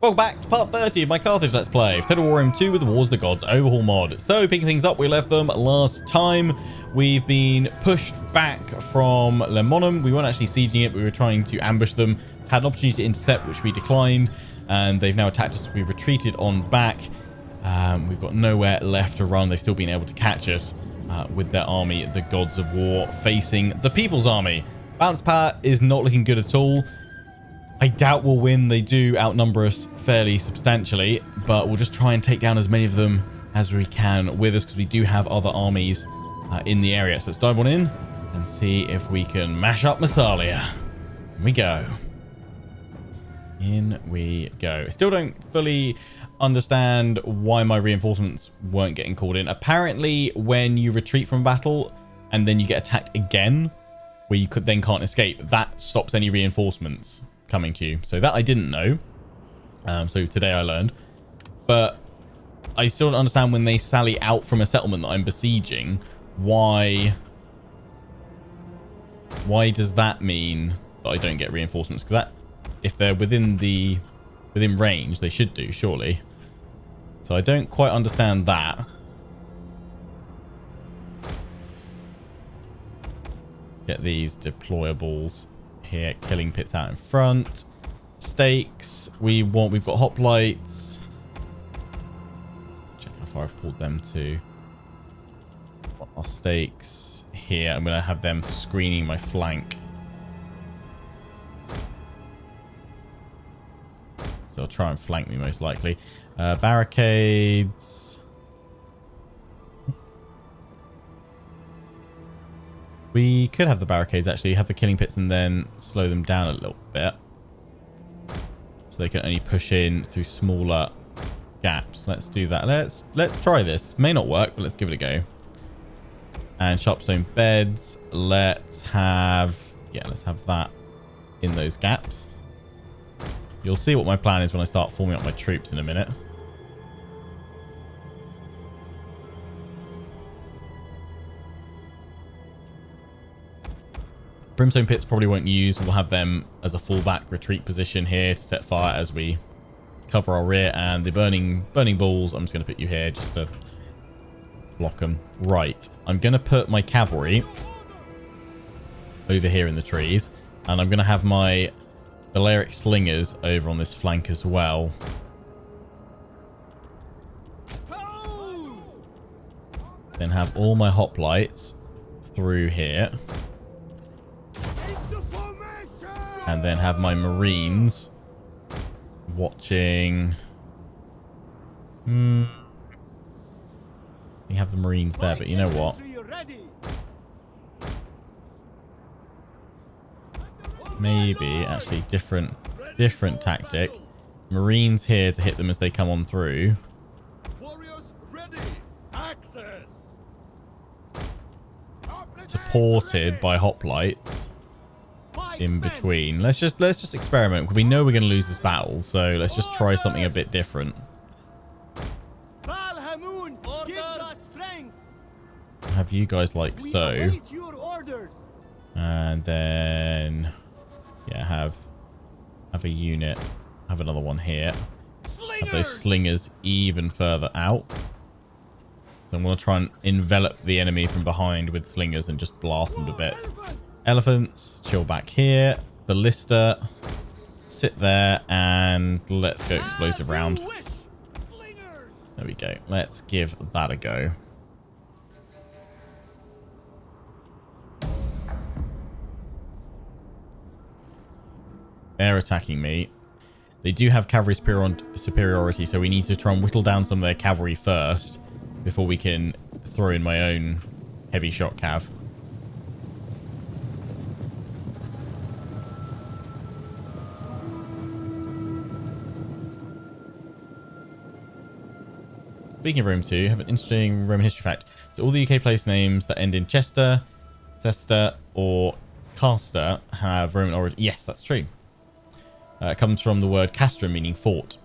Welcome back to part 30 of my Carthage Let's Play, Total War Rome 2 with the Wars of the Gods Overhaul mod. So, picking things up, we left them last time. We've been pushed back from Lemonum. We weren't actually sieging it, but we were trying to ambush them. Had an opportunity to intercept, which we declined, and they've now attacked us. We've retreated on back. We've got nowhere left to run. They've still been able to catch us with their army, the Gods of War, facing the People's Army. Balance power is not looking good at all. I doubt we'll win. They do outnumber us fairly substantially, but we'll just try and take down as many of them as we can with us because we do have other armies in the area. So let's dive on in and see if we can mash up Massalia. In we go. In we go. Still don't fully understand why my reinforcements weren't getting called in. Apparently, when you retreat from battle and then you get attacked again, where you then can't escape, that stops any reinforcements coming to you. So that I didn't know. So today I learned. But I still don't understand when they sally out from a settlement that I'm besieging. Why does that mean that I don't get reinforcements? Because that, if they're within range, they should do, surely. So I don't quite understand that. Get these deployables here. Killing pits out in front. Stakes. We've got hoplites. Check how far I've pulled them to. Our stakes here. I'm going to have them screening my flank. So they'll try and flank me most likely. Barricades. We could have the barricades actually, have the killing pits and then slow them down a little bit. So they can only push in through smaller gaps. Let's do that. Let's try this. May not work, but let's give it a go. And sharp stone beds. Let's have that in those gaps. You'll see what my plan is when I start forming up my troops in a minute. Brimstone pits probably won't use. We'll have them as a fallback retreat position here to set fire as we cover our rear. And the burning balls, I'm just going to put you here just to block them. Right. I'm going to put my cavalry over here in the trees. And I'm going to have my Balearic slingers over on this flank as well. Then have all my hoplites through here. And then have my marines watching. We have the marines there, but you know what? Maybe actually different tactic. Marines here to hit them as they come on through. Supported by hoplites in between. Let's just experiment. We know we're going to lose this battle, so let's just try something a bit different. Have you guys like so, and then have a unit, have another one here, have those slingers even further out. So I'm going to try and envelop the enemy from behind with slingers and just blast them to bits. Elephants, chill back here. Ballista, sit there, and let's go explosive round. There we go. Let's give that a go. They're attacking me. They do have cavalry superiority, so we need to try and whittle down some of their cavalry first before we can throw in my own heavy shot cav. Speaking of Rome 2, I have an interesting Roman history fact. So all the UK place names that end in Chester, Cester, or Castor have Roman origin. Yes, that's true. It comes from the word castra, meaning fort.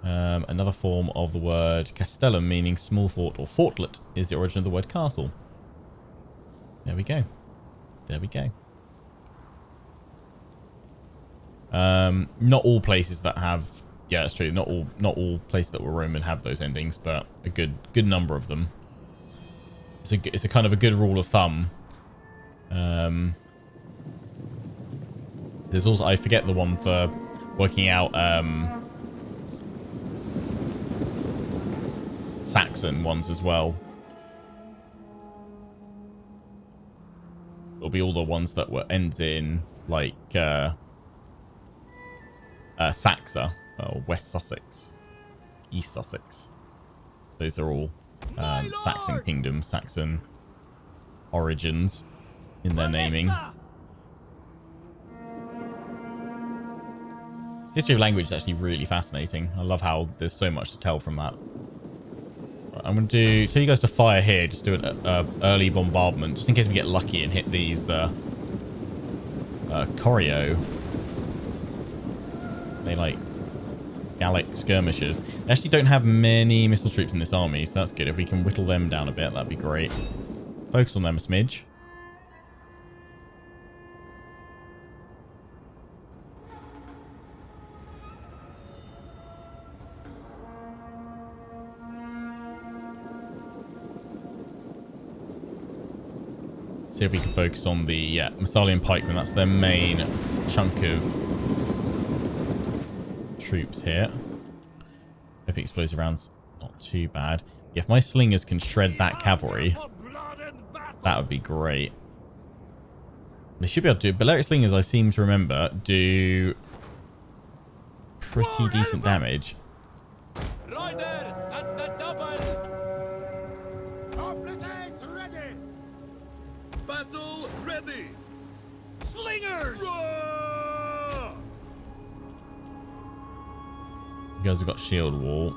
Another form of the word castellum, meaning small fort or fortlet, is the origin of the word castle. There we go. There we go. Not all places that have, yeah, that's true. Not all places that were Roman have those endings, but a good number of them. It's a kind of a good rule of thumb. There's also, I forget the one for working out Saxon ones as well. It'll be all the ones that were ends in like Saxa or West Sussex, East Sussex. Those are all Saxon kingdoms, Saxon origins in their naming. History of language is actually really fascinating. I love how there's so much to tell from that. I'm going to tell you guys to fire here. Just do an early bombardment, just in case we get lucky and hit these Choreo. They like Gallic skirmishers. They actually don't have many missile troops in this army, so that's good. If we can whittle them down a bit, that'd be great. Focus on them a smidge. See if we can focus on the Massalian pikemen. That's their main chunk of troops here. Hope explosive rounds not too bad. Yeah, if my slingers can shred that cavalry, that would be great. They should be able to do it. Balearic slingers, I seem to remember, do pretty decent damage. Riders at the double. Completes ready. Battle ready. Slingers. Roar! You guys have got shield wall.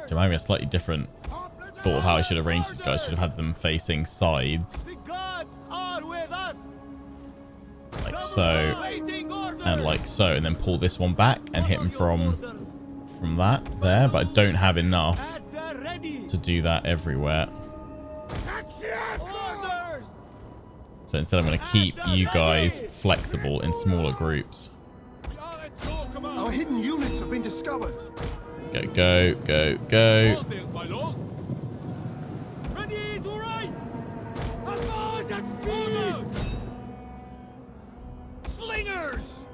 So maybe a slightly different thought of how I should arrange these guys. Should have had them facing sides. The gods are with us. Like so. And like so. And then pull this one back and hit him from that there. But I don't have enough to do that everywhere. So instead I'm going to keep you guys flexible in smaller groups. Our hidden units have been discovered. Go, go, go, go. Ready to ride. Advance at speed. Slingers.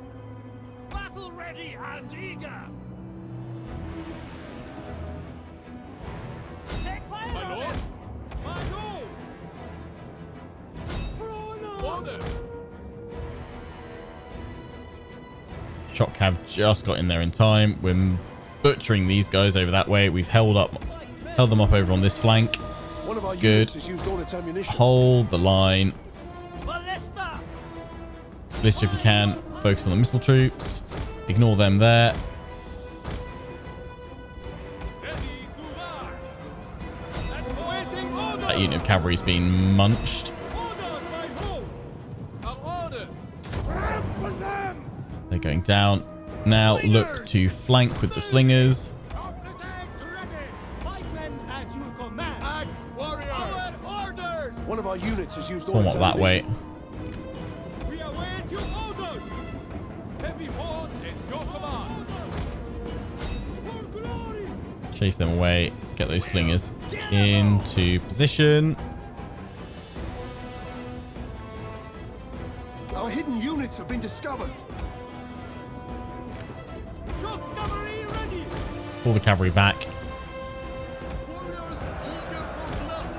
Battle ready and eager. Take fire. My lord. My lord. Orders. Shock have just got in there in time. We're butchering these guys over that way. We've held them up over on this flank. It's good. Hold the line. Ballista if you can. Focus on the missile troops. Ignore them there. That unit of cavalry's been munched. They're going down. Now look to flank with the slingers. One of our units has used all Form its up that way. We await your orders. Heavy horse at your command. For glory. Chase them away. Get those slingers into position. Our hidden units have been discovered. Shock cavalry ready. Pull the cavalry back. Warriors eager for blood.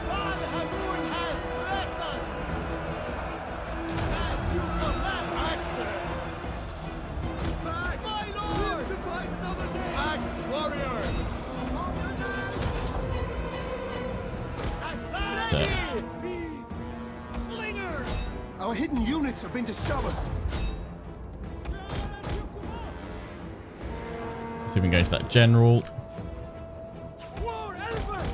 Ban Hamun has blessed us. As you command, axes. Back, my lord. Live to fight another day. Axe warriors. Advance. Speed. Slingers. Our hidden units have been discovered. So we can go to that general. War elephant.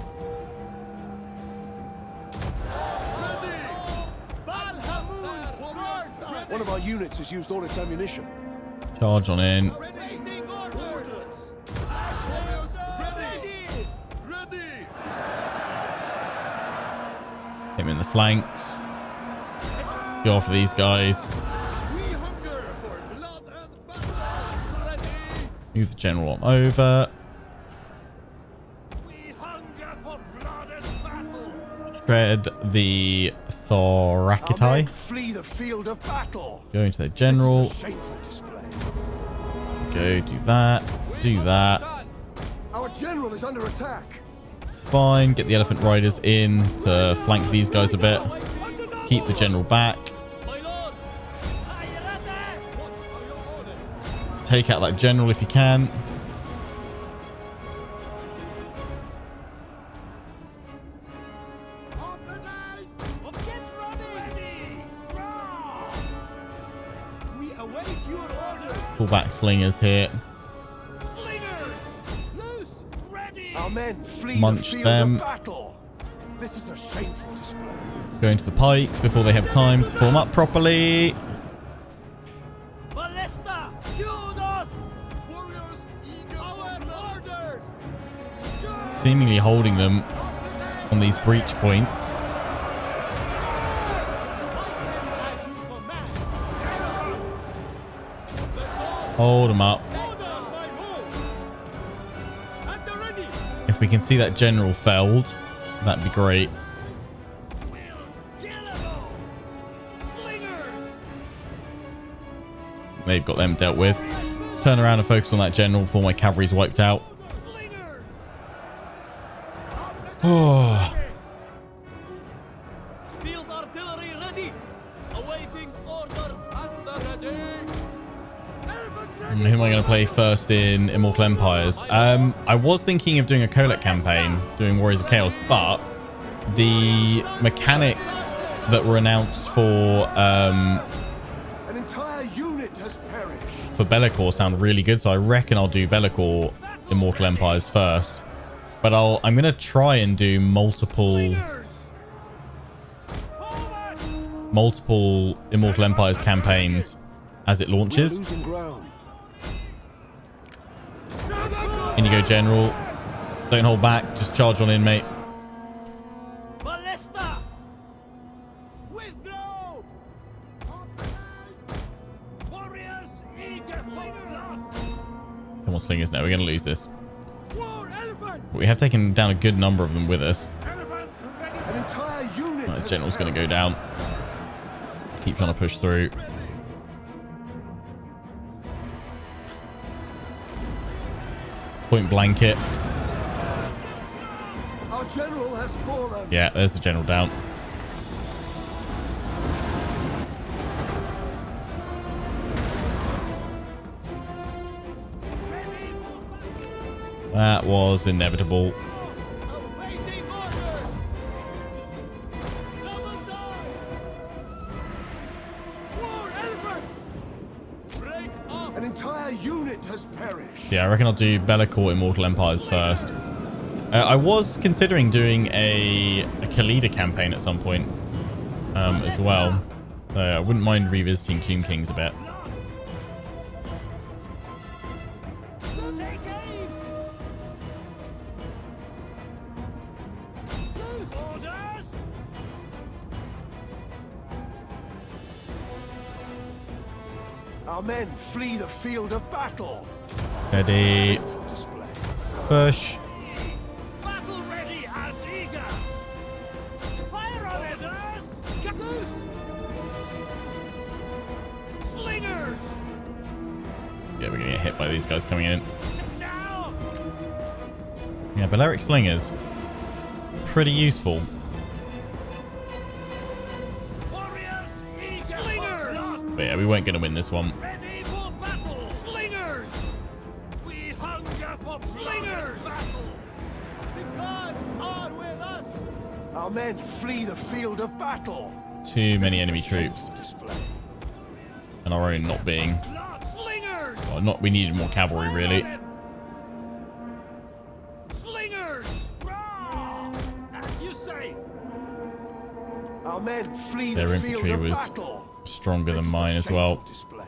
Ready. Ban Hamun guards us. One of our units has used all its ammunition. Charge on in. Waiting orders. Warriors ready. Ready. Hit him in the flanks. Go after these guys. We hunger for blood and battle. Ready. Move the general on over. We hunger for blood and battle. Shred the Our men Thoracitai. flee the field of battle. Go into the general. This is a shameful display. Go do that. Do that. Our general is under attack. It's fine. Get the elephant riders in to flank these guys a bit. Keep the general back. My lord. Are you ready? What are your orders? Take out that general if you can. Get ready. Raw. We await your orders. Pull back slingers here. Slingers. Loose. Ready. Our men flee Munch the field them. of battle. This is a shameful display. Go into the pikes before they have time to form up properly. Ballista. Kudos. Warriors. Eager. Our orders. Seemingly holding them on these breach points. At your command. Hold them up. If we can see that general felled, that'd be great. They've got them dealt with. Turn around and focus on that general before my cavalry's wiped out. Oh, Field artillery ready. Awaiting orders. Under ready. who am I going to play first in Immortal Empires? I was thinking of doing a Colette campaign, doing Warriors of Chaos, but the mechanics that were announced for An entire unit has perished. Bellicor sound really good, so I reckon I'll do Bellicor Immortal Empires first. But I'm going to try and do multiple Immortal Empires campaigns as it launches. Losing ground. In you go, General. Don't hold back. Just charge on in, mate. Ballista. Withdraw. Warriors eager for blood. Come on, slingers. No, we're going to lose this. War elephants. We have taken down a good number of them with us. Elephants ready. An entire unit. Right, has General's going to go perished. down. Keep trying to push through. Point blanket. Our general has fallen. Yeah, there's the general down. That was inevitable. Awaiting orders. Double time. War elephants. Break up. An entire unit has perished. Yeah, I reckon I'll do Bellicor Immortal Empires first. I was considering doing a Khalida campaign at some point as well. So I wouldn't mind revisiting Tomb Kings a bit. Take aim. Loose orders. Our men flee the field of battle. Steady. Shameful display. Push. Battle ready and eager. Fire on orders. Get loose. Slingers. Yeah, we're going to get hit by these guys coming in. Now. Yeah, Balearic Slingers. Pretty useful. Warriors eager. Slingers. But yeah, we weren't going to win this one. Ready for battle. Slingers. We hunger for slingers. Battle. The gods are with us. Our men flee the field of battle. Too many This is enemy a troops. shameful display. And our own not being... Blood. Slingers. Well, we needed more cavalry, really. Slingers. Raw. As you say. Our men flee Their the field infantry of was battle. stronger than This is a mine as well. shameful display.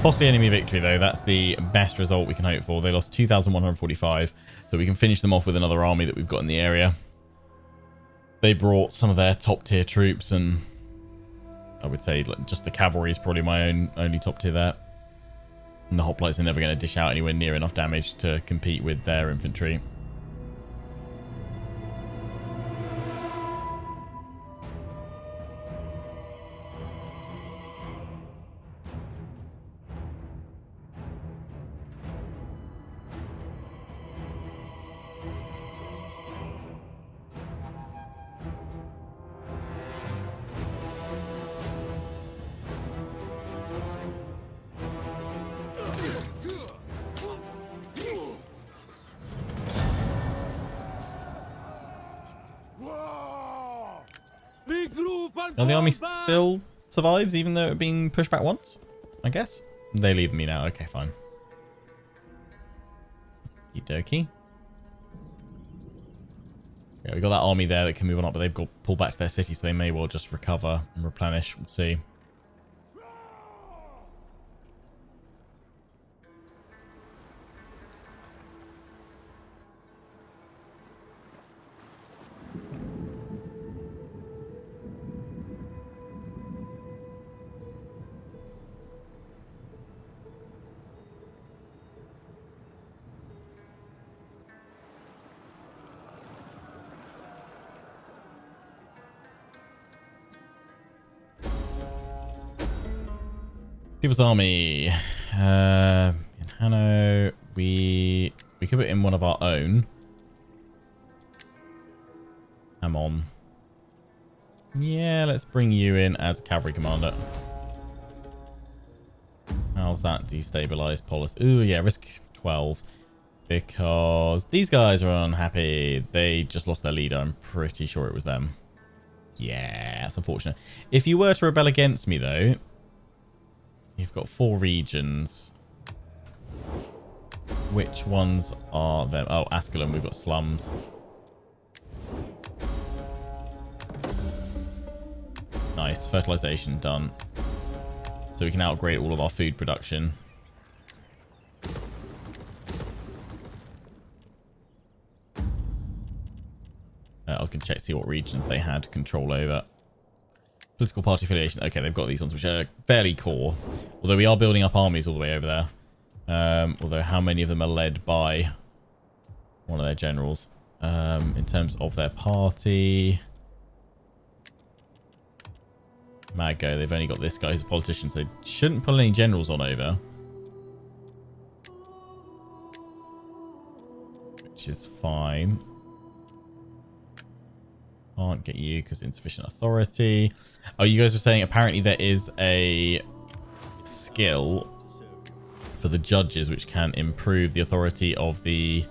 Posse enemy victory, though. That's the best result we can hope for. They lost 2,145. So we can finish them off with another army that we've got in the area. they brought some of their top tier troops, and I would say like, just the cavalry is probably my only top tier there. And the hoplites are never going to dish out anywhere near enough damage to compete with their infantry. Oh, the army still survives even though it being pushed back once, I guess. They leave me now. Okay, fine. Okie. Yeah, we got that army there that can move on up, but they've got pulled back to their city, so they may well just recover and replenish. We'll see. People's Army. In Hanno, we could put in one of our own. Come on. Yeah, let's bring you in as a cavalry commander. How's that destabilized policy? Ooh, yeah, risk 12. Because these guys are unhappy. They just lost their leader. I'm pretty sure it was them. Yeah, that's unfortunate. If you were to rebel against me, though, you've got 4 regions. Which ones are them? Oh, Ascalon, we've got slums. Nice. Fertilization done. So we can upgrade all of our food production. I was going to check see what regions they had control over. Political party affiliation. Okay, they've got these ones, which are fairly core. Although we are building up armies all the way over there. Although how many of them are led by one of their generals? In terms of their party... Mago, they've only got this guy who's a politician, so they shouldn't pull any generals on over. Which is fine. Can't get you because insufficient authority. Oh, you guys were saying apparently there is a skill for the judges which can improve the authority of the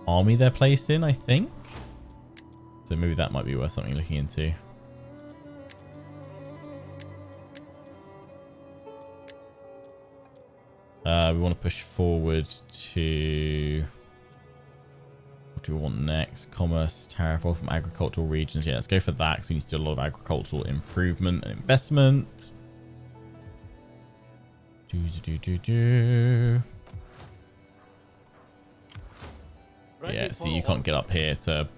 army they're placed in, I think. So maybe that might be worth something looking into. We want to push forward to... What do we want next? Commerce, tariff, or from agricultural regions. Yeah, let's go for that because we need to do a lot of agricultural improvement and investment. Yeah, see, you can't get up here to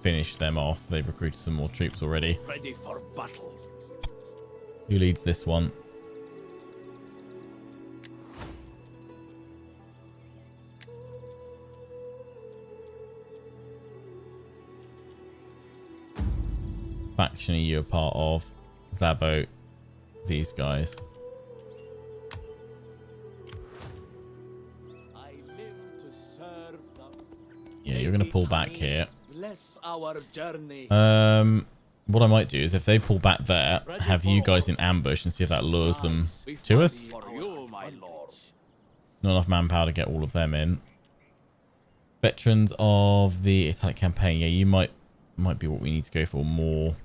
finish them off. They've recruited some more troops already. Ready for battle. Who leads this one? Faction are you a part of? Zabo, these guys. I live to serve them. Yeah, you're going to pull back here. Bless our journey. What I might do is if they pull back there, have you guys in ambush and see if that lures them to us. For you, my lord. Not enough manpower to get all of them in. Veterans of the Italic campaign. Yeah, you might be what we need to go for. More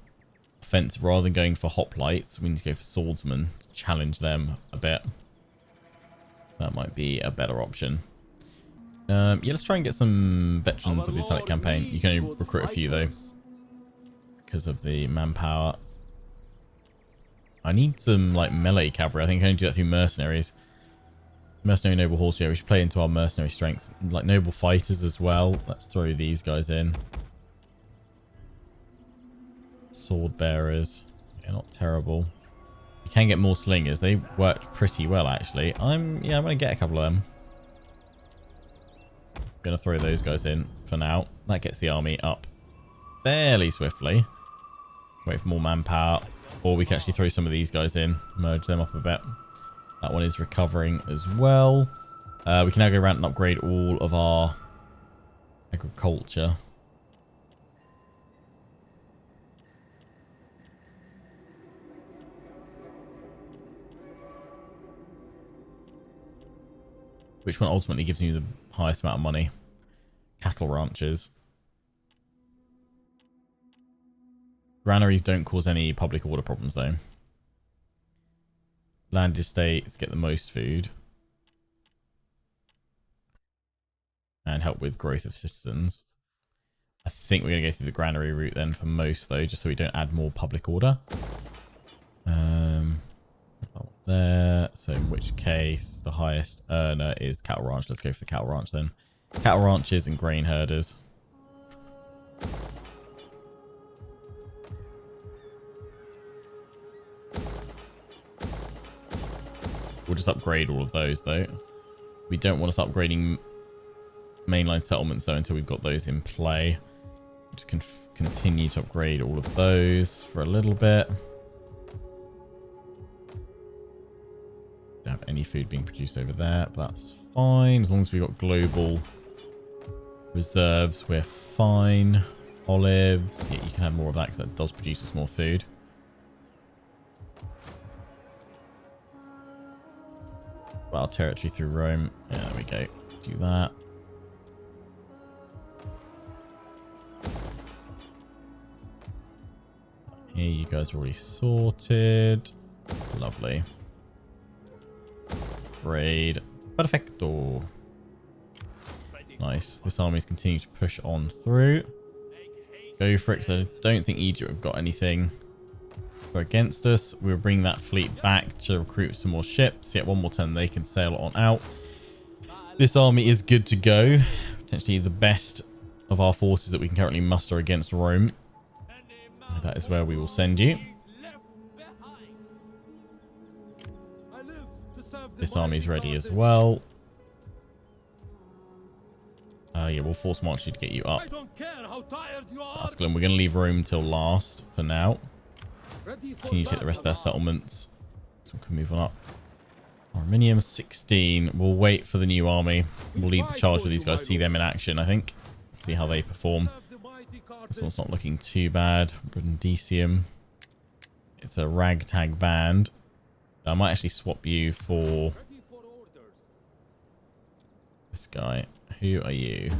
offensive rather than going for hoplites. We need to go for swordsmen to challenge them a bit. That might be a better option. Yeah, let's try and get some veterans of the Italic campaign. You can only recruit a few though because of the manpower. I need some like melee cavalry. I think I can only do that through mercenaries. Mercenary noble horse. Yeah, we should play into our mercenary strengths. Like noble fighters as well. Let's throw these guys in. Sword bearers. Yeah, not terrible. You can get more slingers. They worked pretty well, actually. I'm going to get a couple of them. Going to throw those guys in for now. That gets the army up fairly swiftly. Wait for more manpower. Or we can actually throw some of these guys in. Merge them up a bit. That one is recovering as well. We can now go around and upgrade all of our agriculture. Which one ultimately gives you the highest amount of money? Cattle ranches. Granaries don't cause any public order problems though. Land estates get the most food. And help with growth of citizens. I think we're going to go through the granary route then for most though, just so we don't add more public order. There. So in which case the highest earner is cattle ranch. Let's go for the cattle ranch then. Cattle ranches and grain herders. We'll just upgrade all of those though. We don't want us upgrading mainline settlements though until we've got those in play. Just continue to upgrade all of those for a little bit. Don't have any food being produced over there, but that's fine. As long as we've got global reserves, we're fine. Olives. Yeah, you can have more of that because that does produce us more food. Well, territory through Rome. Yeah, there we go. Do that. Here, you guys are already sorted. Lovely. Raid. Perfecto. Nice. This army's continuing to push on through. Go for it, because I don't think Egypt have got anything against us. We'll bring that fleet back to recruit some more ships. Yet one more turn they can sail on out. This army is good to go. Potentially the best of our forces that we can currently muster against Rome. That is where we will send you. This army is ready as well. Yeah, we'll force march you to get you up. Ascalon, we're going to leave Rome till last for now. Continue to hit the rest of their settlements. So we can move on up. Arminium 16. We'll wait for the new army. We'll lead the charge with these guys. See them in action, I think. See how they perform. This one's not looking too bad. Brundisium. It's a ragtag band. I might actually swap you for this guy. Who are you?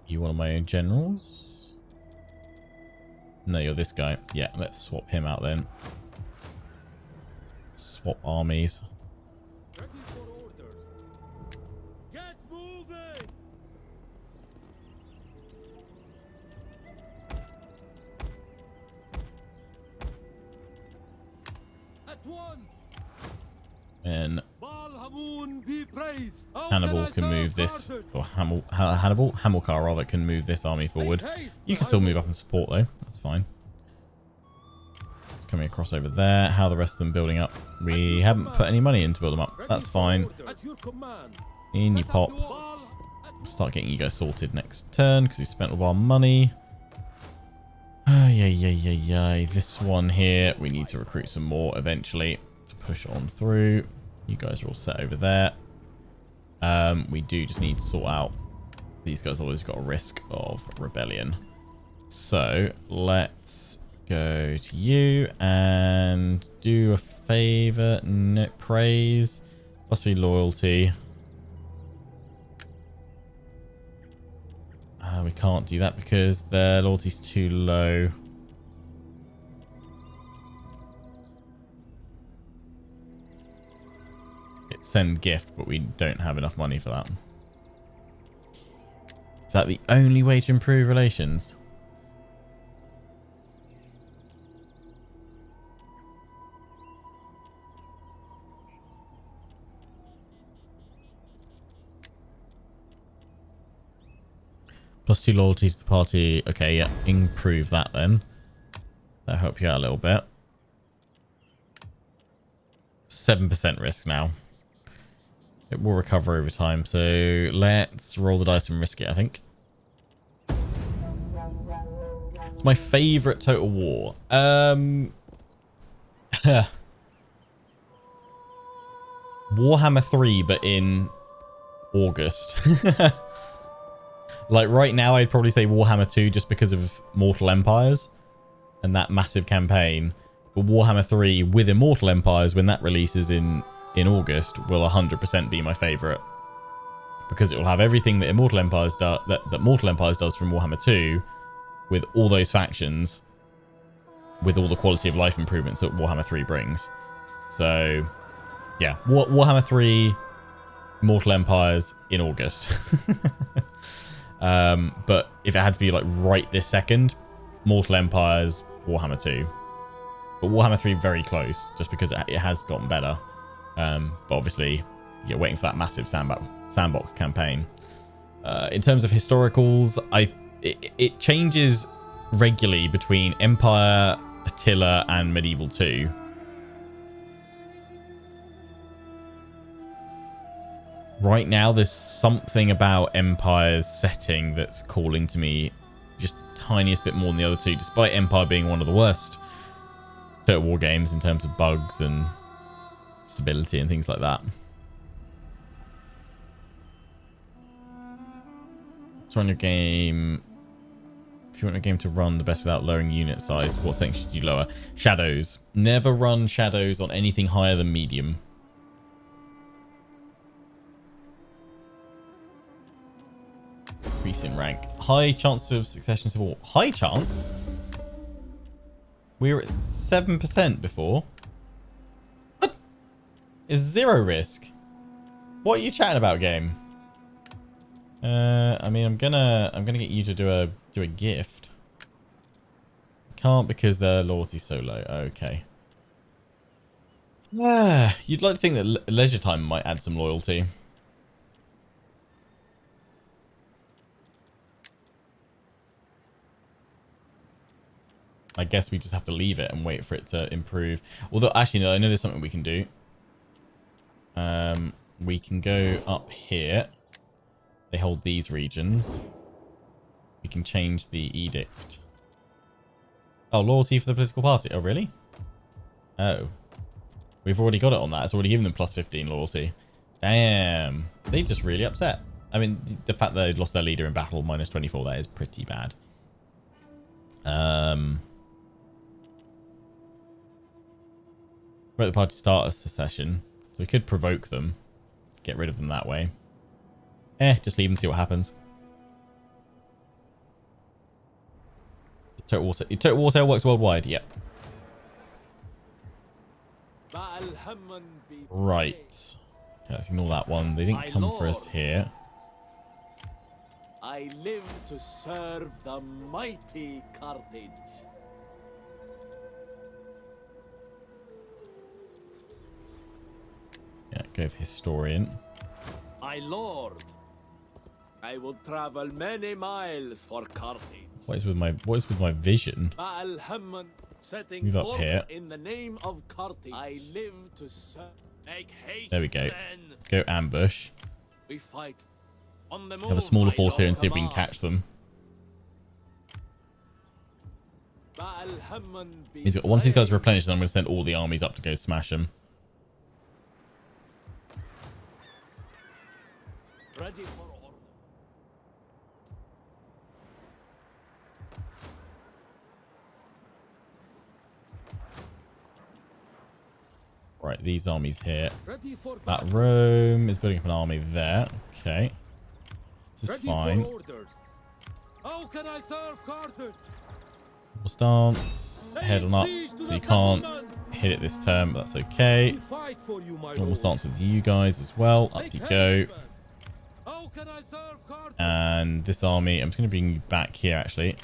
You one of my own generals? No, you're this guy. Yeah, let's swap him out then. Swap armies. And Hannibal can move this, or Hamilcar rather, can move this army forward. You can still move up and support though. That's fine. It's coming across over there. How are the rest of them building up? We haven't put any money in to build them up. That's fine. In you pop. Start getting you guys sorted next turn because we spent all our money. This one here, we need to recruit some more eventually to push on through. You guys are all set over there. We do just need to sort out. These guys always got a risk of rebellion. So let's go to you and do a favor. No, praise. Must be loyalty. We can't do that because their loyalty's too low. It's send gift, but we don't have enough money for that. Is that the only way to improve relations? +2 loyalty to the party. Okay, yeah, improve that then. That'll help you out a little bit. 7% risk now. It will recover over time, so let's roll the dice and risk it, I think. It's my favourite Total War. Warhammer 3, but in August. Like right now, I'd probably say Warhammer 2 just because of Mortal Empires and that massive campaign. But Warhammer 3 with Immortal Empires, when that releases in August, will 100% be my favourite. Because it will have everything that Immortal Empires that Mortal Empires does from Warhammer 2, with all those factions, with all the quality of life improvements that Warhammer 3 brings. So, yeah, Warhammer 3, Mortal Empires in August. But if it had to be like right this second, Mortal Empires, Warhammer 2. But Warhammer 3 very close, just because it has gotten better. But obviously, you're waiting for that massive sandbox campaign. In terms of historicals, it changes regularly between Empire, Attila, and Medieval 2. Right now, there's something about Empire's setting that's calling to me just the tiniest bit more than the other two, despite Empire being one of the worst Total War games in terms of bugs and stability and things like that. So on your game, if you want a game to run the best without lowering unit size, what settings should you lower? Shadows. Never run shadows on anything higher than medium. Increase in rank. High chance of succession civil war. High chance? We were at 7% before. What? Is 0 risk? What are you chatting about, game? I mean, I'm gonna get you to do a gift. Can't because their loyalty's so low. Okay. You'd like to think that leisure time might add some loyalty. I guess we just have to leave it and wait for it to improve. Although, actually, no, I know there's something we can do. We can go up here. They hold these regions. We can change the edict. Oh, loyalty for the political party. Oh, really? Oh. We've already got it on that. It's already given them plus 15 loyalty. Damn. They just really upset. I mean, the fact that they lost their leader in battle, minus 24, that is pretty bad. Let the party start a secession. So we could provoke them. Get rid of them that way. Just leave and see what happens. Total War sale works worldwide. Yep. Right. Okay, let's ignore that one. They didn't come for us here. I live to serve the mighty Carthage. Yeah, go with historian. My lord, I will travel many miles for Carthage. What is with my vision? Setting Move up forth here. In the name of Carthage. I live to serve. Make haste. There we go. Men. Go ambush. We fight on the move. Have a smaller my force here and see if we can command. catch them. Once these guys replenish, then I'm going to send all the armies up to go smash them. Ready for order. Right, these armies here. Ready for That battle. Rome is building up an army there. Okay. This is Ready fine. for orders. How can I serve Carthage? We'll stance. Head on up. So you can't hit it this turn, but that's okay. We fight for you, my Normal lord. stance with you guys as well. Up Make you haste, go. men. How can I serve Carthage? And this army, I'm just going to bring you back here actually.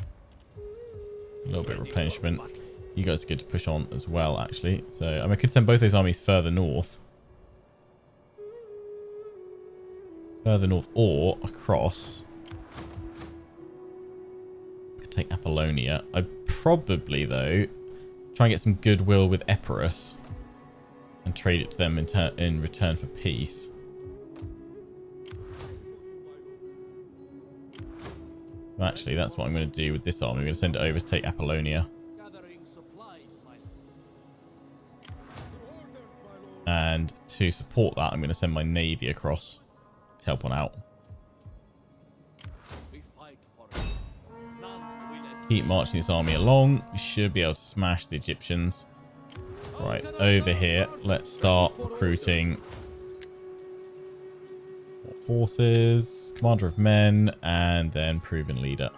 A little bit of replenishment. You guys are good to push on as well, actually. So, I mean, I could send both those armies further north. Further north or across. take Apollonia. I'd probably, though, try and get some goodwill with Epirus and trade it to them in return for peace. Well, actually, that's what I'm going to do with this army. I'm going to send it over to take Apollonia. And to support that, I'm going to send my navy across to help on out. Keep marching this army along. We should be able to smash the Egyptians. Right, over here, let's start recruiting forces, commander of men, and then proven leader.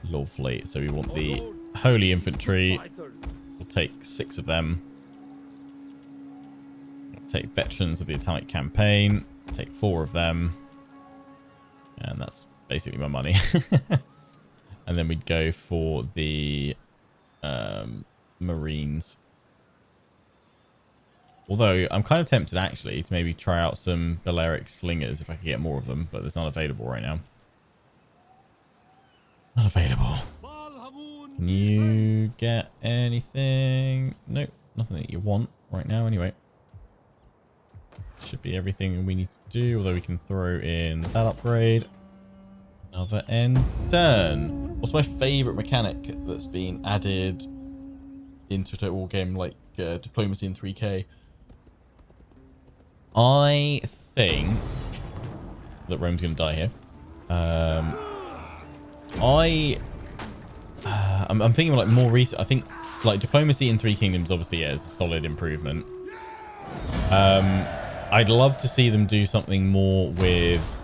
Lovely. So we want the holy infantry. We'll take 6 of them. We'll take veterans of the Attila campaign. Take 4 of them. And that's basically my money. And then we'd go for the Marines. Although I'm kind of tempted actually to maybe try out some Balearic slingers if I could get more of them, but there's none available right now. Not available. Can you get anything? Nope, nothing that you want right now anyway. Should be everything we need to do, although we can throw in that upgrade. Another end turn. What's my favourite mechanic that's been added into a Total War game like diplomacy in 3K? I think that Rome's going to die here. I'm thinking like more recent. I think like diplomacy in 3 Kingdoms obviously is a solid improvement. I'd love to see them do something more with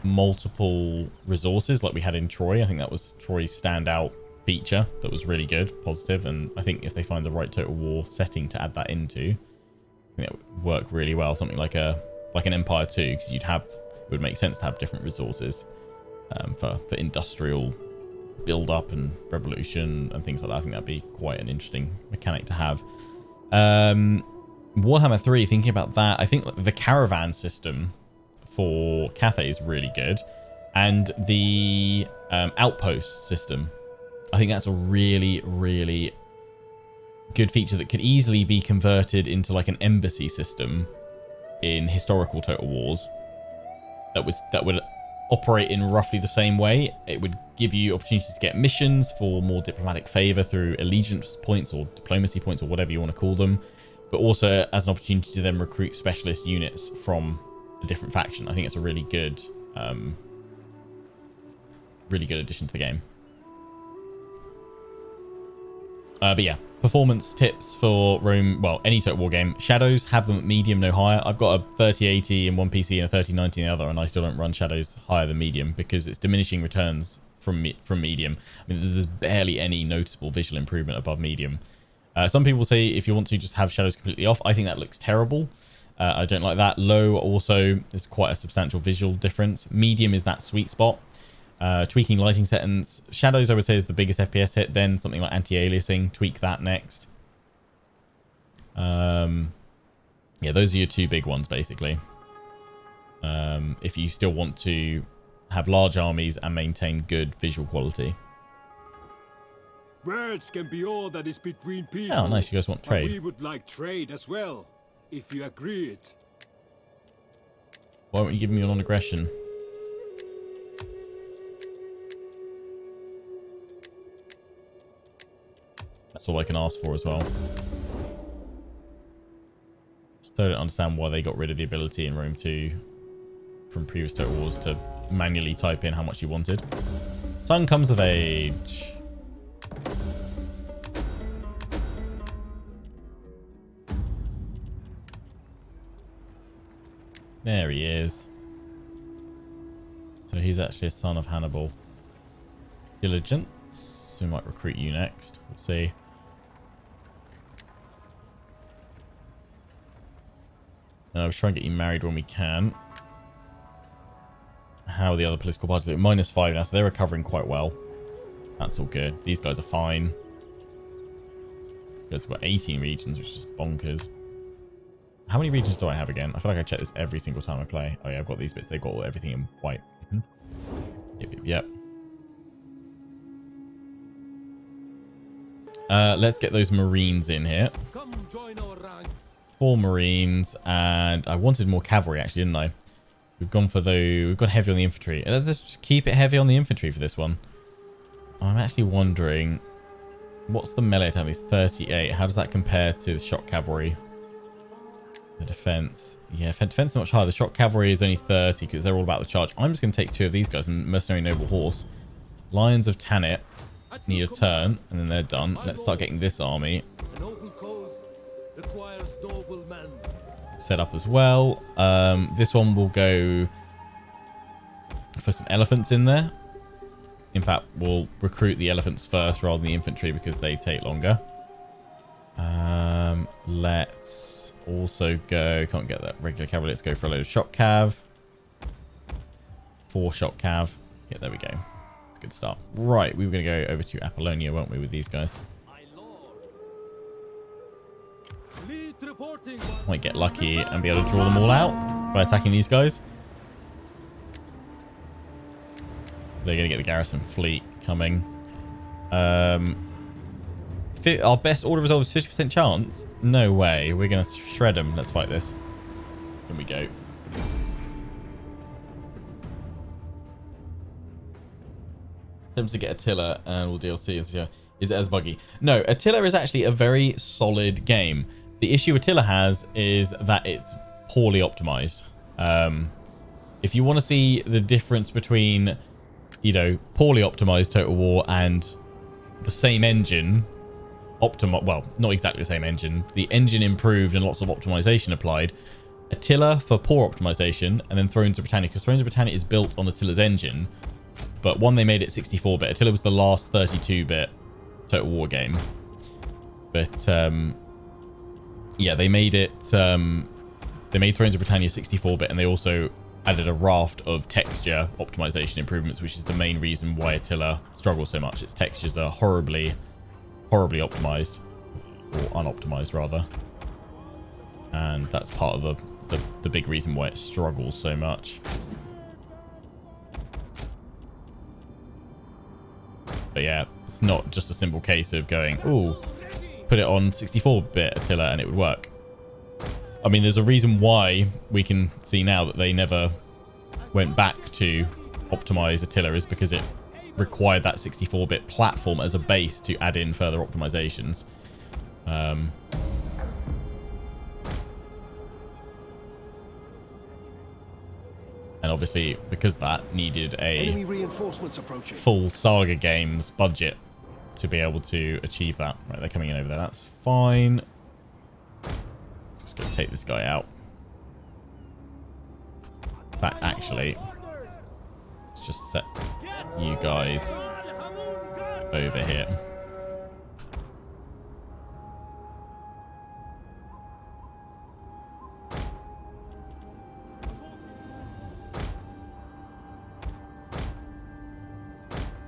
multiple resources like we had in Troy. I think that was Troy's standout feature that was really good, positive, and I think if they find the right Total War setting to add that into, I think that would work really well. Something like an Empire 2, because it would make sense to have different resources for industrial build up and revolution and things like that. I think that'd be quite an interesting mechanic to have. Warhammer 3, thinking about that, I think the caravan system for Cathay is really good, and the outpost system, I think that's a really, really good feature that could easily be converted into like an embassy system in historical Total Wars that would operate in roughly the same way. It would give you opportunities to get missions for more diplomatic favor through allegiance points or diplomacy points or whatever you want to call them, but also as an opportunity to then recruit specialist units from a different faction. I think it's a really good addition to the game. But yeah, performance tips for Rome, well, any Total War game. Shadows, have them at medium, no higher. I've got a 3080 in one PC and a 3090 in the other, and I still don't run Shadows higher than medium because it's diminishing returns from medium. I mean, there's barely any noticeable visual improvement above medium. Some people say if you want to just have Shadows completely off. I think that looks terrible. I don't like that. Low also is quite a substantial visual difference. Medium is that sweet spot. Tweaking lighting settings. Shadows, I would say, is the biggest FPS hit. Then something like anti-aliasing. Tweak that next. Yeah, those are your 2 big ones, basically. If you still want to have large armies and maintain good visual quality. Words can be all that is between people. Oh, nice. You guys want trade. We would like trade as well, if you agree it. Why won't you give me your non-aggression? That's all I can ask for as well. Still don't understand why they got rid of the ability in Rome 2 from previous Total Wars to manually type in how much you wanted. Son comes of age. There he is. So he's actually a son of Hannibal. Diligence. We might recruit you next. We'll see. We'll try and get you married when we can. How are the other political parties look? -5 now, so they're recovering quite well. That's all good. These guys are fine. We've got 18 regions, which is bonkers. How many regions do I have again? I feel like I check this every single time I play. Oh yeah, I've got these bits. They've got everything in white. Yep. Let's get those Marines in here. Come join our ranks. 4 Marines, and I wanted more cavalry actually, didn't I? We've gone heavy on the infantry. Let's just keep it heavy on the infantry for this one. I'm actually wondering, what's the melee attack? It's 38. How does that compare to the shock cavalry? The defense. Yeah, defense is much higher. The shock cavalry is only 30 because they're all about the charge. I'm just going to take 2 of these guys and mercenary noble horse. Lions of Tanit need a turn, and then they're done. Let's start getting this army A noble cause requires noble men. set up as well. This one will go for some elephants in there. In fact, we'll recruit the elephants first rather than the infantry because they take longer. Let's also go... Can't get that regular cavalry. Let's go for a load of shock cav. 4 shock cav. Yeah, there we go. It's a good start. Right, we were going to go over to Apollonia, weren't we, with these guys? My lord. Fleet reporting. Might get lucky and be able to draw them all out by attacking these guys. They're going to get the garrison fleet coming. Our best order resolve is 50% chance? No way. We're going to shred them. Let's fight this. Here we go. Attempts to get Attila and we'll DLC. Is it as buggy? No, Attila is actually a very solid game. The issue Attila has is that it's poorly optimized. If you want to see the difference between, you know, poorly optimized Total War and the same engine, well, not exactly the same engine. The engine improved and lots of optimization applied. Attila for poor optimization, and then Thrones of Britannia, because Thrones of Britannia is built on Attila's engine. But one, they made it 64-bit. Attila was the last 32-bit Total War game. But yeah, they made it. They made Thrones of Britannia 64-bit, and they also added a raft of texture optimization improvements, which is the main reason why Attila struggles so much. Its textures are horribly optimized, or unoptimized rather, and that's part of the big reason why it struggles so much. But yeah, it's not just a simple case of going, ooh, put it on 64-bit Attila and it would work. I mean, there's a reason why we can see now that they never went back to optimize Attila, is because it required that 64-bit platform as a base to add in further optimizations. And obviously, because that needed a Enemy reinforcements approaching. full Saga Games budget to be able to achieve that. Right, they're coming in over there. That's fine. Just gonna take this guy out. In fact, actually, let's just set you guys over here.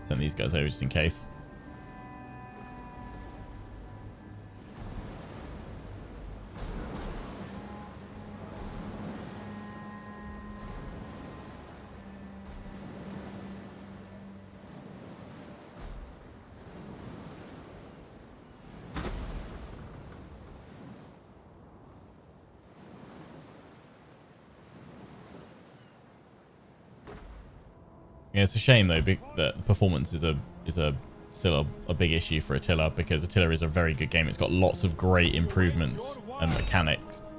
Send these guys over just in case. Yeah, it's a shame though that performance is still a big issue for Attila, because Attila is a very good game. It's got lots of great improvements and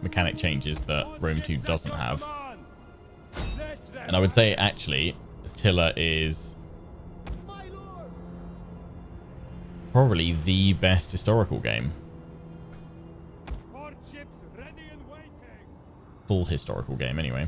mechanic changes that Rome 2 doesn't have. And I would say actually Attila is probably the best historical game. Full historical game anyway.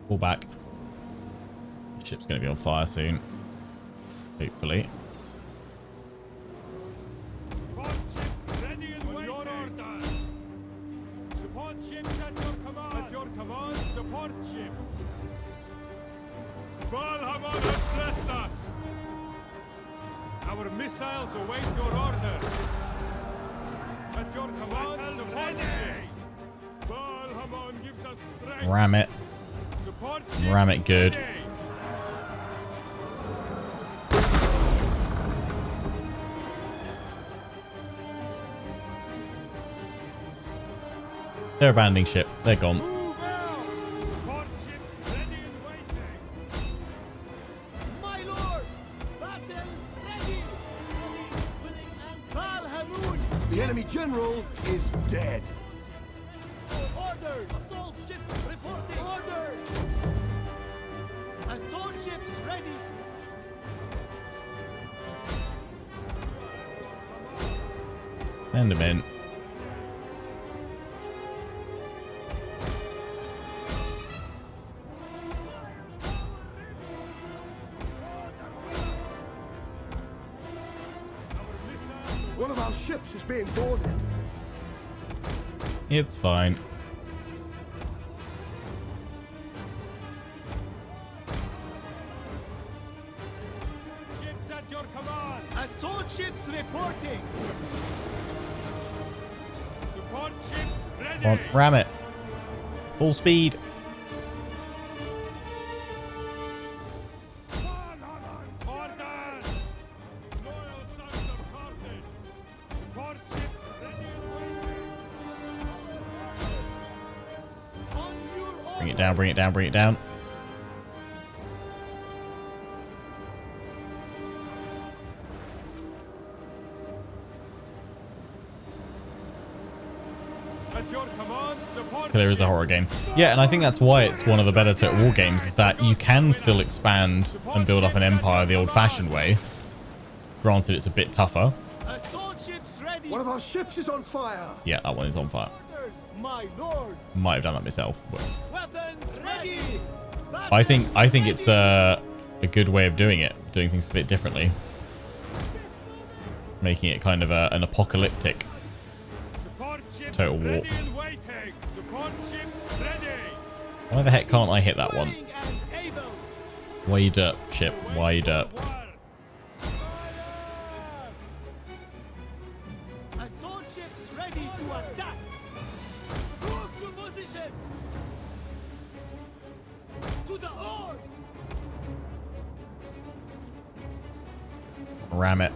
Pull back. The ship's going to be on fire soon. Hopefully. Support ships ready and waiting. Your orders. Support ships at your command. At your command, support ships. Valhamon has blessed us. Our missiles await your orders. At your command, support ships. Valhamon gives us strength. Ram it. Support ships Ram it good. ready. They're abandoning ship. They're gone. Move out. Support ships ready and waiting. My lord, battle ready. Willing and Valhamon. The enemy general is dead. Orders. Assault ships reporting. Orders. Assault ships ready. Send them in. One of our ships is being boarded. It's fine. Ships at your command. Assault ships reporting. Support ships ready. Come on, ram it. Full speed. Orders. Loyal sons of Carthage. Support ships ready and waiting. On your order. Bring it down, bring it down, bring it down. At your command, support Killer is a horror game. Yeah, and I think that's why it's one of the better Total War games, is that you can still expand and build up an empire the old-fashioned way. Granted, it's a bit tougher. Assault ships ready. One of our ships is on fire. Yeah, that one is on fire. Orders, my lord. Might have done that myself. Whoops. Weapons ready. I think it's a good way of doing it, doing things a bit differently, making it kind of an apocalyptic Support ships Total War. ready and waiting. Support ships ready. Why the heck can't I hit that one? Willing and able. Why you derp, ship? Why you derp? Assault ships ready to attack. Move to position. To the oars. Ram it.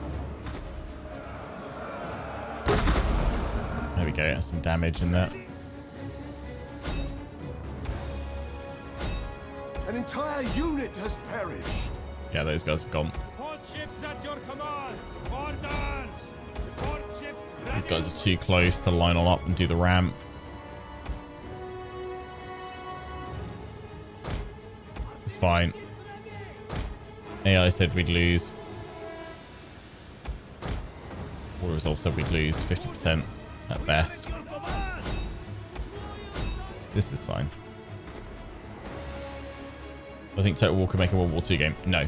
There we go. Some damage in there. An entire unit has perished. Yeah, those guys have gone. Support ships at your command. Orders. Support ships ready. These guys are too close to line on up and do the ramp. It's fine. AI said we'd lose. War Resolve said we'd lose 50% at best. Your command. This is fine. I think Total War could make a World War II game. No.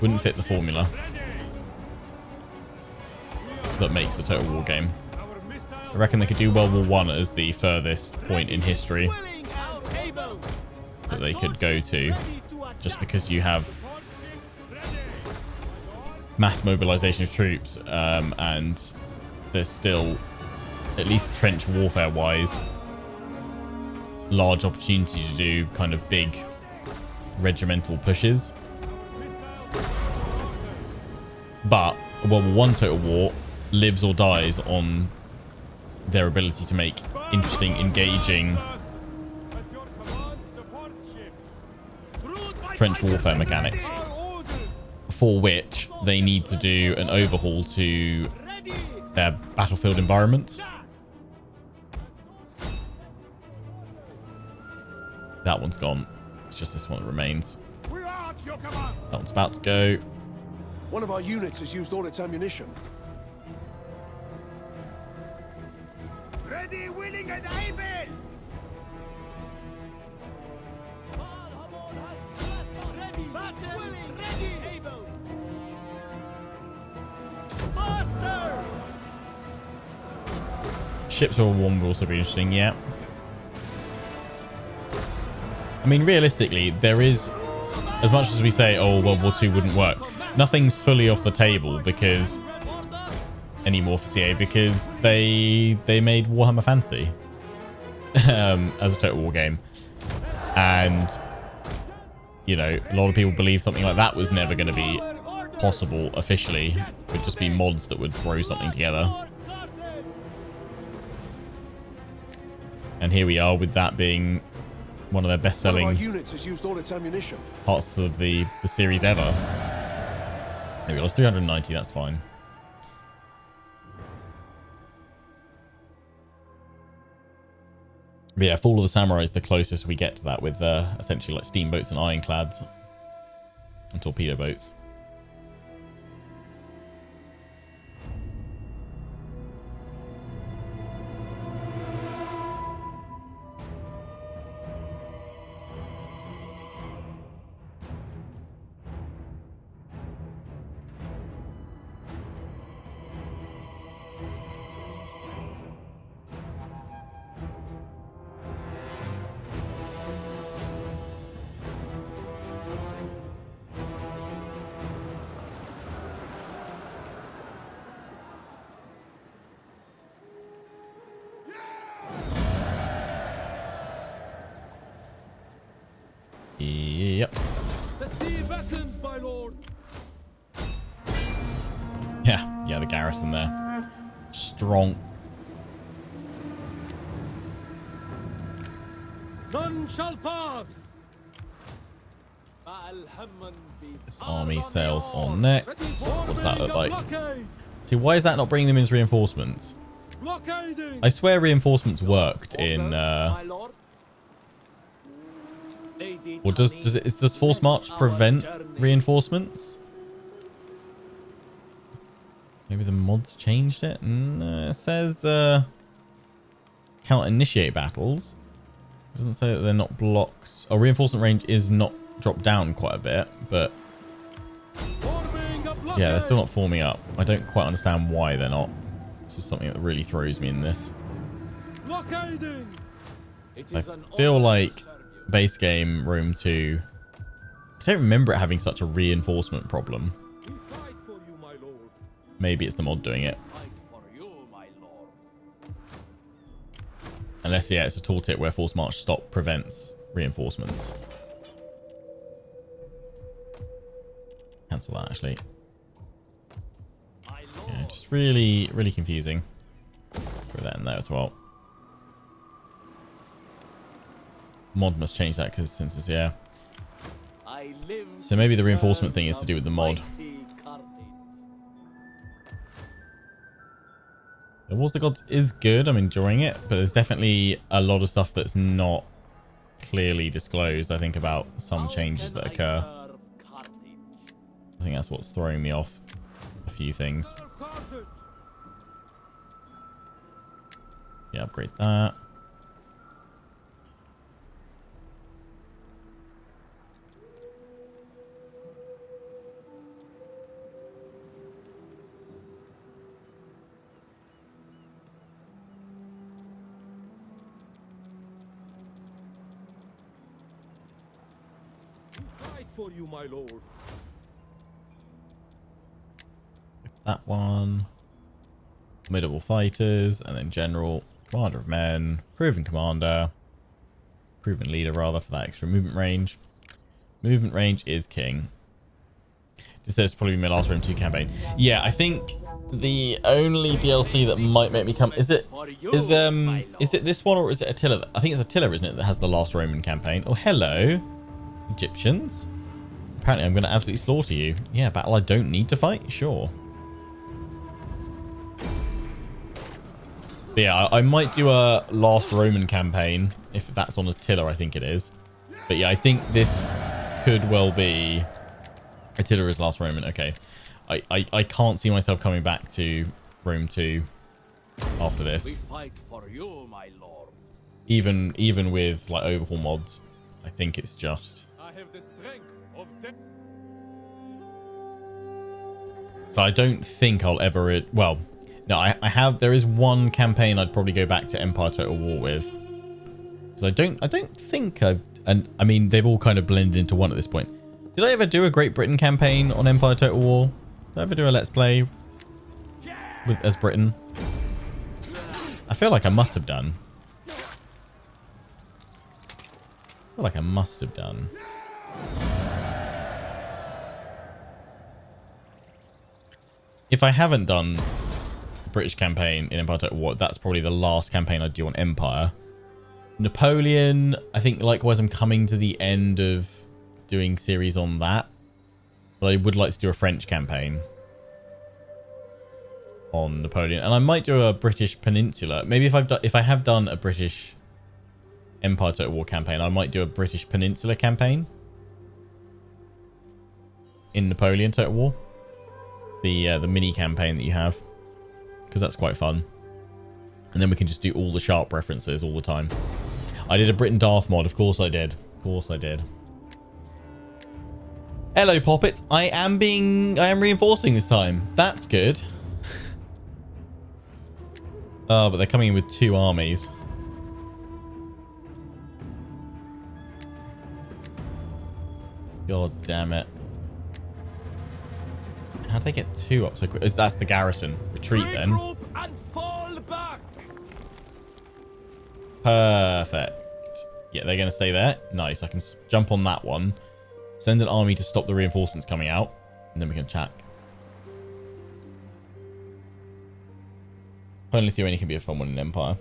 Wouldn't fit the formula that makes a Total War game. Our missiles I reckon they could do World War I as the furthest point in history willing and able. that they could go to, just because you have Support ships ready. mass mobilization of troops, and there's still, at least trench warfare wise, large opportunity to do kind of big regimental pushes. But a World War I Total War lives or dies on their ability to make interesting, engaging At your command, support ships. trench warfare mechanics, for which they need to do an overhaul to Ready. their battlefield environments. That one's gone. It's just this one that remains. We are at your command. That one's about to go. One of our units has used all its ammunition. Ready, willing, and able. Ready, battle, willing, ready, able. Ships of War would also be interesting, yeah. I mean, realistically, there is, as much as we say, oh, World War II wouldn't work, nothing's fully off the table because anymore for CA, because they made Warhammer Fantasy as a Total War game, and you know, a lot of people believe something like that was never going to be possible officially. It would just be mods that would throw something together. And here we are with that being one of their best-selling units has used all its ammunition. parts of the series ever. There we go, it's 390, that's fine. But yeah, Fall of the Samurai is the closest we get to that, with essentially like steamboats and ironclads and torpedo boats. Yep. The sea beckons, my lord. Yeah, the garrison there. Strong. None shall pass. This army sails on next. What's that look like? See, why is that not bringing them in as reinforcements? I swear reinforcements worked in or does Force March prevent reinforcements? Maybe the mods changed it? No, it says can't initiate battles. It doesn't say that they're not blocked. Oh, reinforcement range is not dropped down quite a bit, but yeah, they're still not forming up. I don't quite understand why they're not. This is something that really throws me in this. I feel like base game Rome 2, I don't remember it having such a reinforcement problem. Maybe it's the mod doing it. Unless, yeah, it's a tooltip where Force March stop prevents reinforcements. Cancel that, actually. Yeah, just really, really confusing. Throw that in there as well. Mod must change that because since it's, yeah. So maybe the reinforcement thing is to do with the mod. The Wars of the Gods is good. I'm enjoying it, but there's definitely a lot of stuff that's not clearly disclosed, I think, about some changes that occur. I think that's what's throwing me off a few things. Yeah, upgrade that. For you, my lord. That one. Formidable fighters, and then general, commander of men, proven commander, proven leader rather, for that extra movement range. Movement range is king. This says probably my last Rome 2 campaign. Yeah, I think the only DLC that might make me come is it this one, or is it Attila? I think it's Attila, isn't it, that has the last Roman campaign? Oh, hello, Egyptians. Apparently I'm going to absolutely slaughter you. Yeah, battle I don't need to fight? Sure. But yeah, I might do a last Roman campaign, if that's on Attila, I think it is. But yeah, I think this could well be Attila is last Roman. Okay. I can't see myself coming back to Rome 2 after this. We fight for you, my lord. Even with like overhaul mods, I think it's just... I have the strength of death. So I don't think I'll ever... Well, No, I have. There is one campaign I'd probably go back to Empire Total War with. Because I don't think I've... And I mean, they've all kind of blended into one at this point. Did I ever do a Great Britain campaign on Empire Total War? Did I ever do a Let's Play as Britain? I feel like I must have done. If I haven't done a British campaign in Empire Total War, that's probably the last campaign I'd do on Empire. Napoleon, I think likewise I'm coming to the end of doing series on that. But I would like to do a French campaign on Napoleon. And I might do a British Peninsula. Maybe if I have done a British Empire Total War campaign, I might do a British Peninsula campaign in Napoleon Total War. The mini campaign that you have, because that's quite fun. And then we can just do all the sharp references all the time. I did a Britain Darth mod, of course I did. Of course I did. Hello, Poppets. I am reinforcing this time. That's good. Oh, but they're coming in with 2 armies. God damn it. How'd they get 2 up so quick? That's the garrison. Retreat then. And fall back. Perfect. Yeah, they're going to stay there. Nice. I can jump on that one. Send an army to stop the reinforcements coming out. And then we can attack. Lithuania can be a fun one in Empire.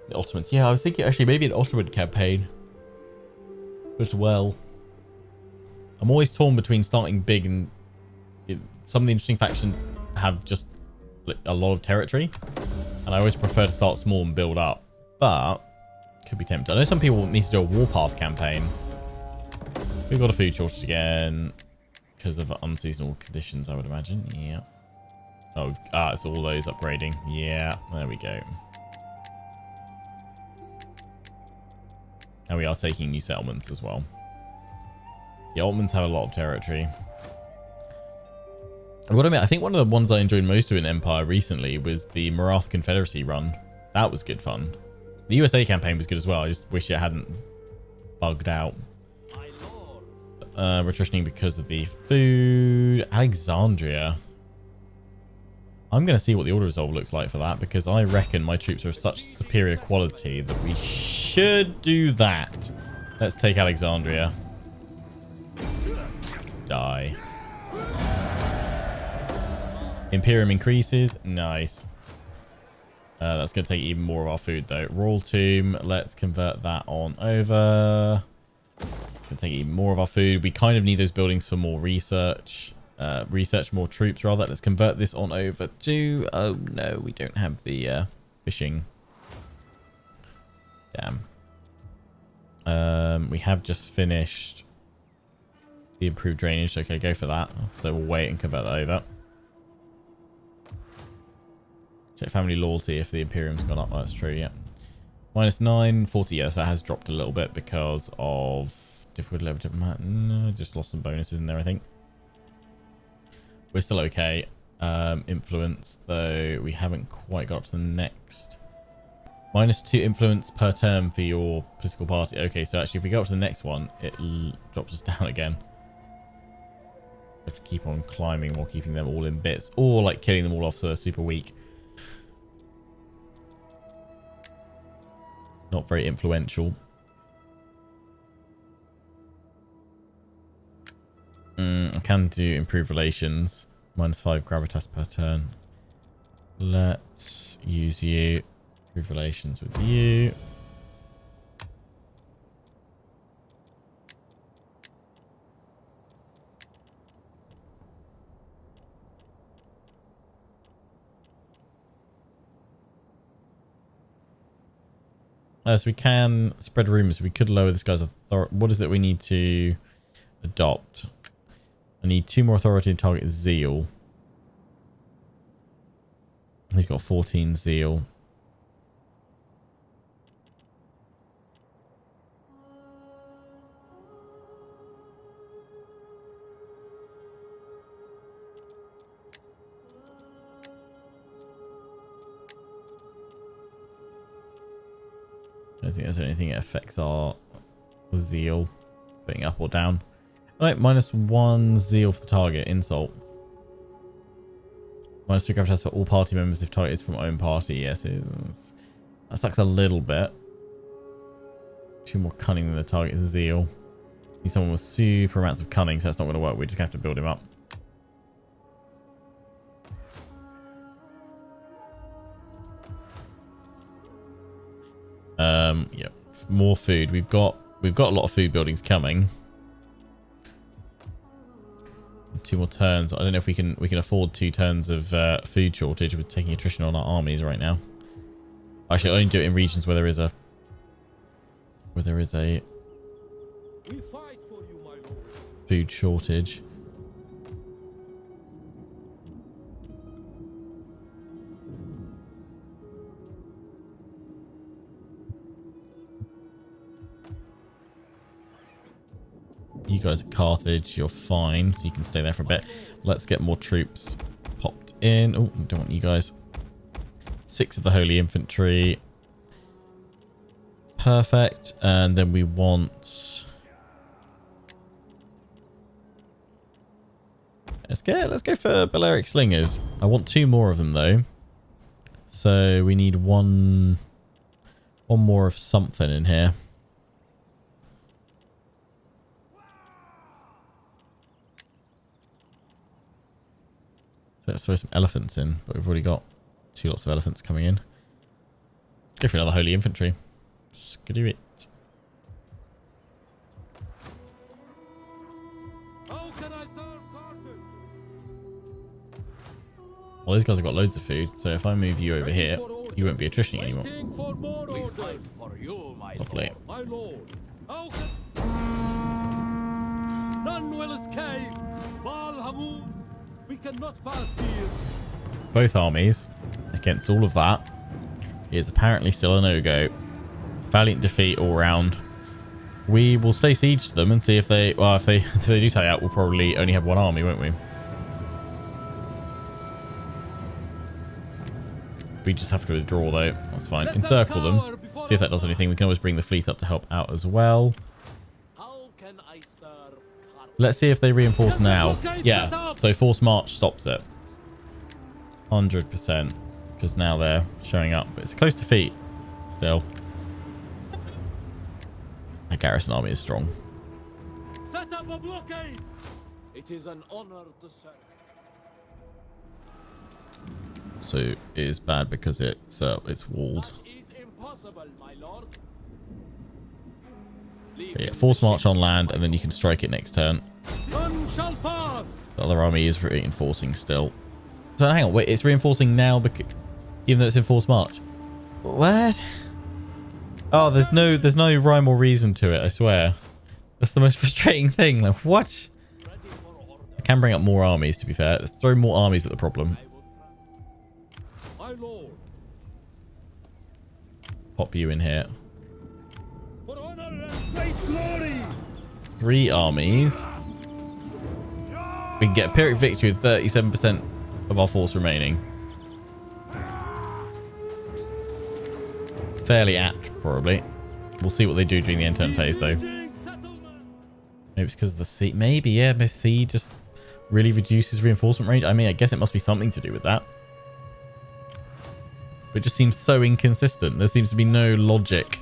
The Ottomans. Yeah, I was thinking actually maybe an Ottoman campaign as well. I'm always torn between starting big and... Some of the interesting factions have just a lot of territory. And I always prefer to start small and build up. But... Could be tempted. I know some people need to do a warpath campaign. We've got a food shortage again. Because of unseasonal conditions, I would imagine. Yeah. Oh, it's all those upgrading. Yeah, there we go. And we are taking new settlements as well. The Ottomans have a lot of territory. I've got to admit, I think one of the ones I enjoyed most of in Empire recently was the Maratha Confederacy run. That was good fun. The USA campaign was good as well. I just wish it hadn't bugged out. Retritioning because of the food. Alexandria. I'm going to see what the order resolve looks like for that, because I reckon my troops are of such superior quality that we should do that. Let's take Alexandria. Die. Imperium increases. Nice. That's going to take even more of our food, though. Royal Tomb. Let's convert that on over. It's going to take even more of our food. We kind of need those buildings for more research. Research more troops, rather. Let's convert this on over to... Oh, no. We don't have the fishing. Damn. We have just finished the improved drainage. Okay, go for that. So we'll wait and convert that over. Check family loyalty if the Imperium's gone up. Oh, that's true, yeah. -9, 40. Yeah, so it has dropped a little bit because of difficult level diplomat. No, just lost some bonuses in there, I think. We're still okay. Influence, though, we haven't quite got up to the next. -2 influence per term for your political party. Okay, so actually if we go up to the next one, it drops us down again. We have to keep on climbing while keeping them all in bits, or like killing them all off so they're super weak. Not very influential. I can do improve relations. -5 gravitas per turn. Let's use you. Improve relations with you. So we can spread rumors. We could lower this guy's authority. What is it we need to adopt? I need 2 more authority to target zeal. He's got 14 zeal. don't think there's anything that affects our zeal putting up or down. Alright, -1 zeal for the target. Insult. -2 gravitas for all party members if target is from own party. Yes, that sucks a little bit. 2 more cunning than the target's zeal. Need someone with super amounts of cunning, so that's not going to work. We just have to build him up. Yeah, more food. We've got a lot of food buildings coming. 2 more turns. I don't know if we can afford 2 turns of food shortage with taking attrition on our armies right now. Actually, I'll only do it in regions where there is a We fight for you, my lord. food shortage. You guys at Carthage, you're fine, so you can stay there for a bit. Let's get more troops popped in. Oh, don't want you guys. 6 of the Holy Infantry. Perfect. And then we want... Let's go for Balearic Slingers. I want 2 more of them though. So we need one more of something in here. Let's throw some elephants in, but we've already got 2 lots of elephants coming in. Go for another Holy Infantry. Just gonna do it. How can I serve Carthage? Well, these guys have got loads of food, so if I move you over here, you won't be attritioning anymore. Waiting for more orders. For you, my Lovely. lord. My lord. How can... None will escape. Balhamu. We cannot pass here. Both armies against all of that is apparently still a no-go. Valiant defeat all round. We will stay siege to them and see if they... Well, if they do take out, we'll probably only have 1 army, won't we? We just have to withdraw though. That's fine. Encircle them. See if that does anything. We can always bring the fleet up to help out as well. How can I serve Carthage? Let's see if they reinforce now. Yeah, so force march stops it. 100%. Because now they're showing up. But it's a close defeat. Still. My garrison army is strong. Set up a blockade. It is an honor to serve. So it is bad because it's walled. That is impossible, my lord. But yeah, force march on land and then you can strike it next turn. None shall pass. The other army is reinforcing still. So hang on, wait, it's reinforcing now because even though it's in force march. What? Oh, there's no rhyme or reason to it, I swear. That's the most frustrating thing. Like, what? I can bring up more armies, to be fair. Let's throw more armies at the problem. My lord. Pop you in here. For honor and great glory. 3 armies. We can get a Pyrrhic victory with 37% of our force remaining. Fairly apt, probably. We'll see what they do during the end turn phase, though. Maybe it's because of the sea. Maybe, yeah. The sea just really reduces reinforcement rate. I mean, I guess it must be something to do with that. But it just seems so inconsistent. There seems to be no logic,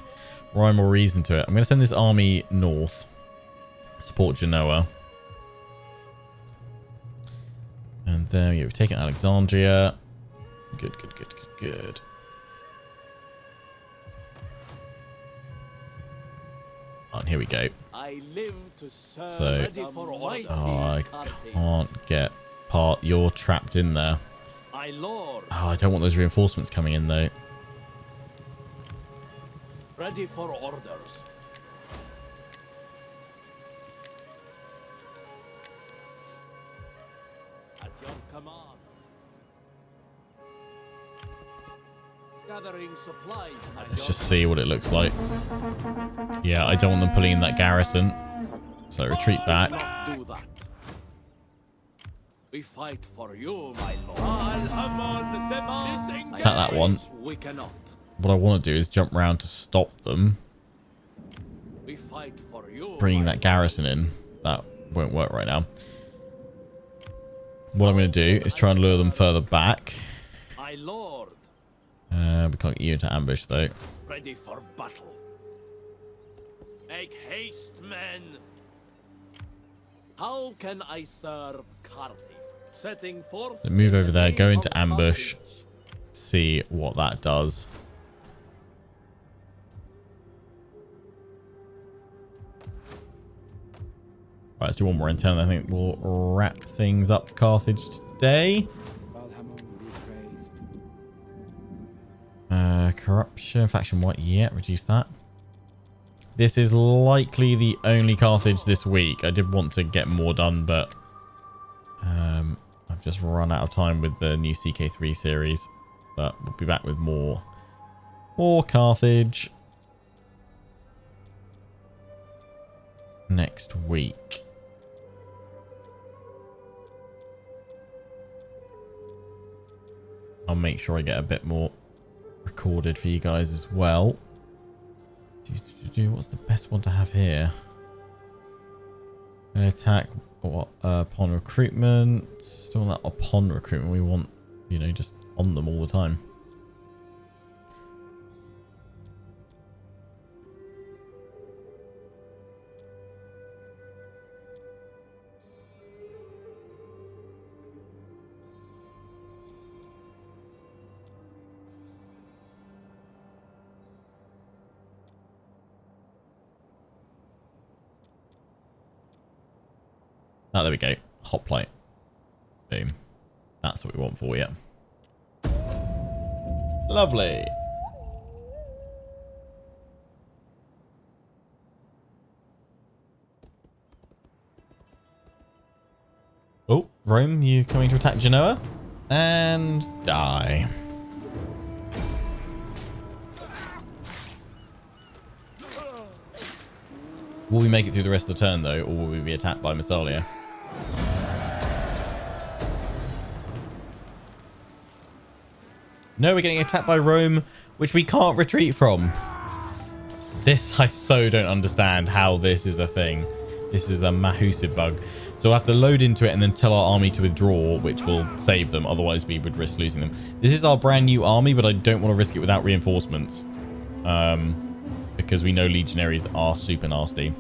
rhyme or reason to it. I'm going to send this army north. Support Genoa. And there we go. We've taken Alexandria. Good, good, good, good, good. And here we go. I live to serve. So, ready for mighty I Carthage. can't get part. You're trapped in there. My lord. Oh, I don't want those reinforcements coming in, though. Ready for orders. At your command. Gathering supplies. Let's just see what it looks like. Yeah, I don't want them pulling in that garrison. So retreat back. Not do that. We fight for you, my lord. Attack that one. We cannot. what I want to do is jump around to stop them. We fight for you. Bringing that garrison in. That won't work right now. What I'm going to do is try and lure them further back. My lord. We can't get you into ambush though. Ready for battle. Make haste, men. How can I serve Carthage? Setting forth. So move over there, go name into of ambush, Carthage. see what that does. Right, let's do one more intel. I think we'll wrap things up for Carthage today. Corruption, faction what? Yeah, reduce that. This is likely the only Carthage this week. I did want to get more done, but I've just run out of time with the new CK3 series. But we'll be back with more Carthage next week. I'll make sure I get a bit more recorded for you guys as well. What's the best one to have here? An attack upon recruitment. Still not upon recruitment. We want, you know, just on them all the time. Oh, there we go. Hot plate. Boom. That's what we want for you. Lovely. Oh, Rome, you coming to attack Genoa? And die. Will we make it through the rest of the turn, though, or will we be attacked by Massalia? No, we're getting attacked by Rome, which we can't retreat from. This, I so don't understand how this is a thing. This is a Mahusid bug. So we'll have to load into it and then tell our army to withdraw, which will save them. Otherwise, we would risk losing them. This is our brand new army, but I don't want to risk it without reinforcements. Because we know legionaries are super nasty.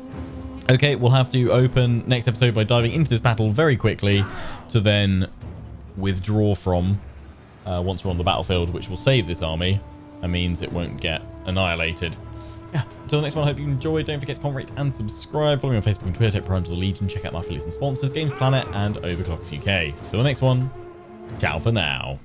Okay, we'll have to open next episode by diving into this battle very quickly to then withdraw from once we're on the battlefield, which will save this army. That means it won't get annihilated. Yeah, until the next one, I hope you enjoyed. Don't forget to comment, rate, and subscribe. Follow me on Facebook and Twitter. Take part into the Legion. Check out my affiliates and sponsors, Games Planet and Overclockers UK. Till the next one, ciao for now.